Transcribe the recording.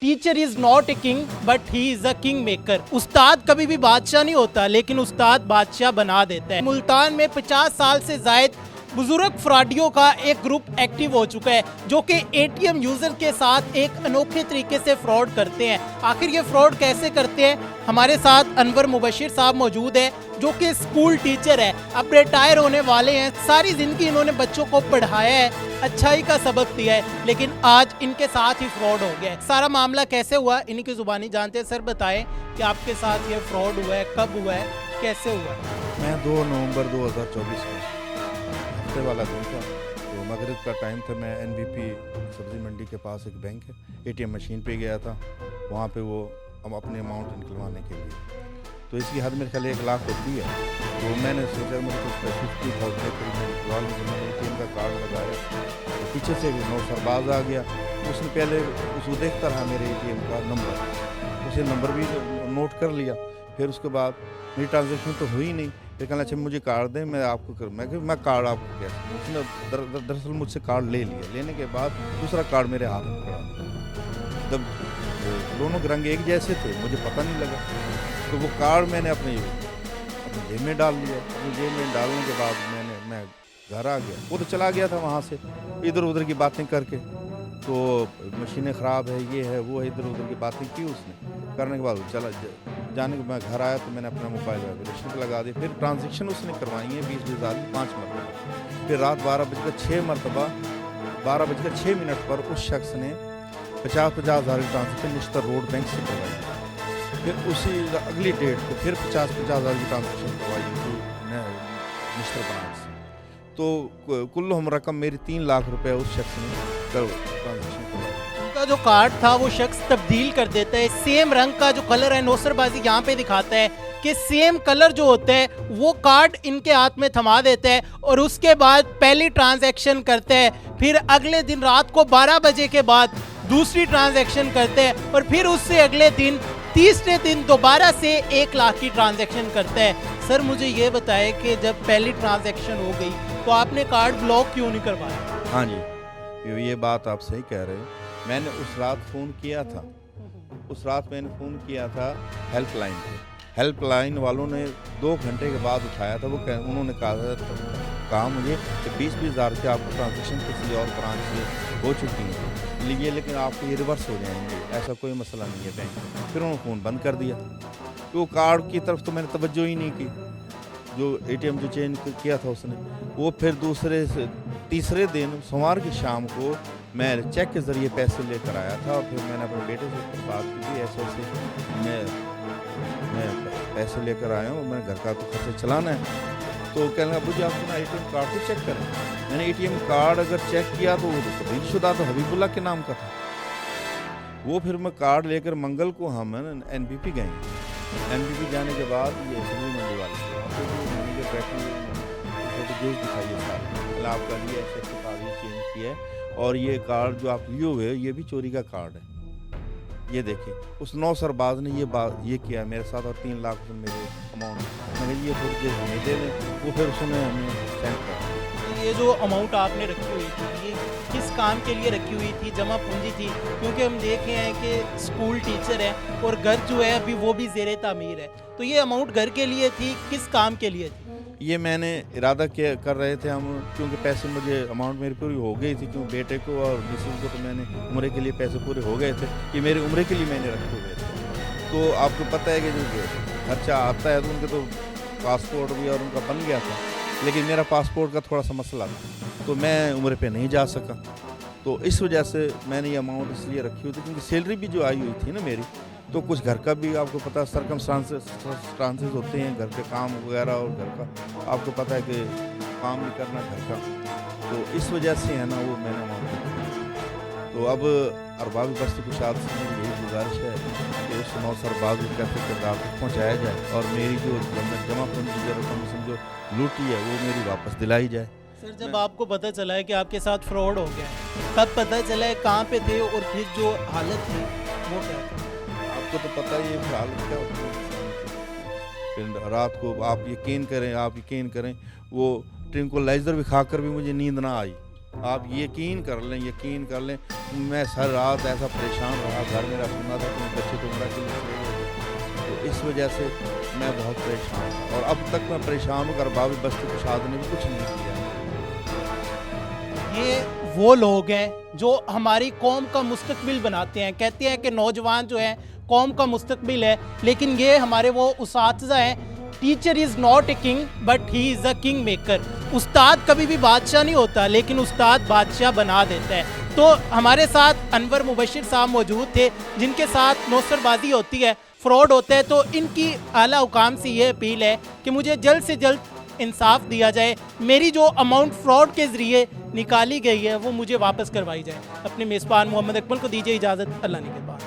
Teacher is not a king but he is a king maker. उस्ताद कभी भी बादशाह नहीं होता, लेकिन उस्ताद बादशाह बना देता है। मुल्तान में 50 साल से जायद बुजुर्ग फ्रॉडियों का एक ग्रुप एक्टिव हो चुका है, जो कि एटीएम यूजर के साथ एक अनोखे तरीके से फ्रॉड करते हैं। आखिर ये फ्रॉड कैसे करते हैं? हमारे साथ अनवर मुबशिर साहब मौजूद है, जो कि स्कूल टीचर है, अब रिटायर होने वाले हैं। सारी जिंदगी इन्होंने बच्चों को पढ़ाया है, अच्छाई का सबक दिया है, लेकिन आज इनके साथ ही फ्रॉड हो गया है। सारा मामला कैसे हुआ इन्हीं की जुबानी जानते हैं। सर बताएं कि आपके साथ ये फ्रॉड हुआ है, कब हुआ है, कैसे हुआ है? मैं 2 नवंबर 2024 को हफ्ते वाला दिन था, तो मगरिब का टाइम था। मैं एनबीपी सब्जी मंडी के पास एक बैंक है, एटीएम मशीन पे गया था। वहाँ पे वो हम अपने अमाउंट निकलवाने के लिए, तो इसकी हद मेरे ख्याल 1 लाख होती है। तो मैंने सोचा मुझे कुछ 50,000 के करीब मैं निकलवा लूँ। मैंने एटीएम का कार्ड लगाया, तो पीछे से एक नौसरबाज आ गया। उसने पहले उसको देखता रहा मेरे एटीएम का नंबर, उसे नंबर भी नोट कर लिया। फिर उसके बाद मेरी ट्रांजेक्शन तो हुई नहीं, फिर कहना अच्छा मुझे कार्ड दें, मैं आपको कर मैं कार्ड आपको कैसे। उसने दरअसल मुझसे कार्ड ले लिया। लेने के बाद दूसरा कार्ड मेरे हाथ में पड़ा। जब दोनों के रंग एक जैसे थे, मुझे पता नहीं लगा। तो वो कार्ड मैंने अपनी जेब में डाल लिया। अपनी जेब में डालने के बाद मैं घर आ गया। वो तो चला गया था वहाँ से इधर उधर की बातें करके। तो मशीनें ख़राब है, ये है, वो है, इधर उधर की बातें की उसने। करने के बाद चला जाने के मैं घर आया, तो मैंने अपना मोबाइल वाइब्रेशन पे लगा दिया। फिर ट्रांजेक्शन उसने करवाई है 20,000 की 5 मरतबा। फिर रात 12:06 मरतबा 12:06 पर उस शख्स ने 50,000 की ट्रांजेक्शन निश्तर रोड बैंक से करवाई। फिर उसी अगली डेट को फिर 50,000 की ट्रांजेक्शन करवाई निश्तर ब्रांच से। तो कुल हम रकम मेरी 3 लाख रुपए उस शख्स ने ट्रांजेक्शन करवाई। उनका जो कार्ड था वो शख्स तब्दील कर देता है। सेम रंग का जो कलर है, नौसरबाजी यहाँ पे दिखाता है कि सेम कलर जो होता है वो कार्ड इनके हाथ में थमा देता है, और उसके बाद पहली ट्रांजैक्शन करते हैं। फिर अगले दिन रात को 12 बजे के बाद दूसरी ट्रांजैक्शन करते हैं, और फिर उससे अगले दिन तीसरे दिन दोबारा से 1 लाख की ट्रांजैक्शन करते हैं। सर मुझे ये बताएं कि जब पहली ट्रांजैक्शन हो गई तो आपने कार्ड ब्लॉक क्यों नहीं करवाया? हाँ जी, ये बात आप सही कह रहे हैं। मैंने उस रात फ़ोन किया था। उस रात मैंने फ़ोन किया था हेल्पलाइन पे। हेल्पलाइन वालों ने 2 घंटे के बाद उठाया था। उन्होंने कहा मुझे कि 20,000 हज़ार के आपको ट्रांजेक्शन किसी और ब्रांच से हो चुकी है, लेकिन आपको ये रिवर्स हो जाएंगे, ऐसा कोई मसला नहीं है बैंक में। फिर उन्होंने फ़ोन बंद कर दिया। तो कार्ड की तरफ तो मैंने तवज्जो ही नहीं की। जो एटीएम जो चेंज किया था उसने, वो फिर तीसरे दिन सोमवार की शाम को मैं चेक के ज़रिए पैसे लेकर आया था। और फिर मैंने अपने बेटे से बात की थी, ऐसे मैं पैसे लेकर आया हूँ, मैं घर का तो खर्चा चलाना है। तो कहने लगा मुझे आप अपना एटीएम कार्ड तो चेक करें। मैंने एटीएम कार्ड अगर चेक किया तो वो तो तब्दीलशुदा तो हबीबुल्ला के नाम का था। वो फिर मैं कार्ड लेकर मंगल को हम एनबीपी गए। एनबीपी जाने के बाद ये सब्जी मंडी वाले मैनेजर बैठे फोटो दिखाइए साहब, आपका लिए ऐसे कार्ड चेंज किया है, और ये कार्ड जो आप लिए हुए ये भी चोरी का कार्ड है। ये देखिए, उस नौसरबाज ने ये किया मेरे साथ, और 3 लाख मेरे अमाउंट मैंने ये फिर हमें दे दें। वो फिर उसने हमें सेंड कर। ये जो अमाउंट आपने रखी हुई थी, ये किस काम के लिए रखी हुई थी? जमा पूंजी थी? क्योंकि हम देख रहे हैं कि स्कूल टीचर है और घर जो है अभी वो भी ज़ेरे तामीर है, तो ये अमाउंट घर के लिए थी, किस काम के लिए थी? ये मैंने इरादा कर रहे थे हम, क्योंकि पैसे मुझे अमाउंट मेरी पूरी हो गई थी। क्योंकि बेटे को और मिसेज को तो मैंने उम्रे के लिए पैसे पूरे हो गए थे, ये मेरे उम्रे के लिए मैंने रखे हुए थे। तो आपको पता है कि जो खर्चा आता है तो उनके तो पासपोर्ट भी और उनका बन गया था, लेकिन मेरा पासपोर्ट का थोड़ा सा मसला था, तो मैं उम्रे पे नहीं जा सका। तो इस वजह से मैंने ये अमाउंट इसलिए रखी हुई थी, क्योंकि सैलरी भी जो आई हुई थी ना मेरी, तो कुछ घर का भी आपको पता है सर्कमस्टांसेस होते हैं, घर के काम वगैरह, और घर का आपको पता है कि काम भी करना घर का। तो इस वजह से है ना वो मैंने अमाउंट। तो अब अरबाब बस्ती कुशाद से मेरी यही गुजारिश है कि उस नौसरबाज को कैसे किरदार तक पहुँचाया जाए, और मेरी जो जमा पूंजी जो रकम समझो लूटी है वो मेरी वापस दिलाई जाए। सर जब आपको पता चला है कि आपके साथ फ्रॉड हो गया, कब पता चला है, कहाँ पे थे, और फिर जो हालत थी वो क्या थी? आपको तो पता ही है हालत क्या होती है। फिर रात को आप यकीन करें, वो ट्रंक्विलाइज़र भी खाकर भी मुझे नींद ना आई। आप यकीन कर लें मैं सर रात ऐसा परेशान रहा, घर मेरा सुना था कि बच्चे तो उम्र के लिए सोए हुए थे। तो इस वजह से मैं बहुत परेशान था और अब तक मैं परेशान हूँ। गरबावी बस्ती कुशाद ने भी कुछ नहीं किया। ये वो लोग हैं जो हमारी कौम का मुस्तकबिल बनाते हैं। कहते हैं कि नौजवान जो है कौम का मुस्तकबिल है, लेकिन ये हमारे वो उसातिज़ा हैं। Teacher is not a king but he is a king maker. उस्ताद कभी भी बादशाह नहीं होता, लेकिन उस्ताद बादशाह बना देता है। तो हमारे साथ अनवर मुबशिर साहब मौजूद थे, जिनके साथ नौसरबाजी होती है, फ्रॉड होता है। तो इनकी आला हुकाम से ये अपील है कि मुझे जल्द से जल्द इंसाफ दिया जाए, मेरी जो अमाउंट फ्रॉड के ज़रिए निकाली गई है वो मुझे वापस करवाई जाए। अपने मेज़बान मोहम्मद अकमल को दीजिए इजाज़त। अल्लाह ने के बाद।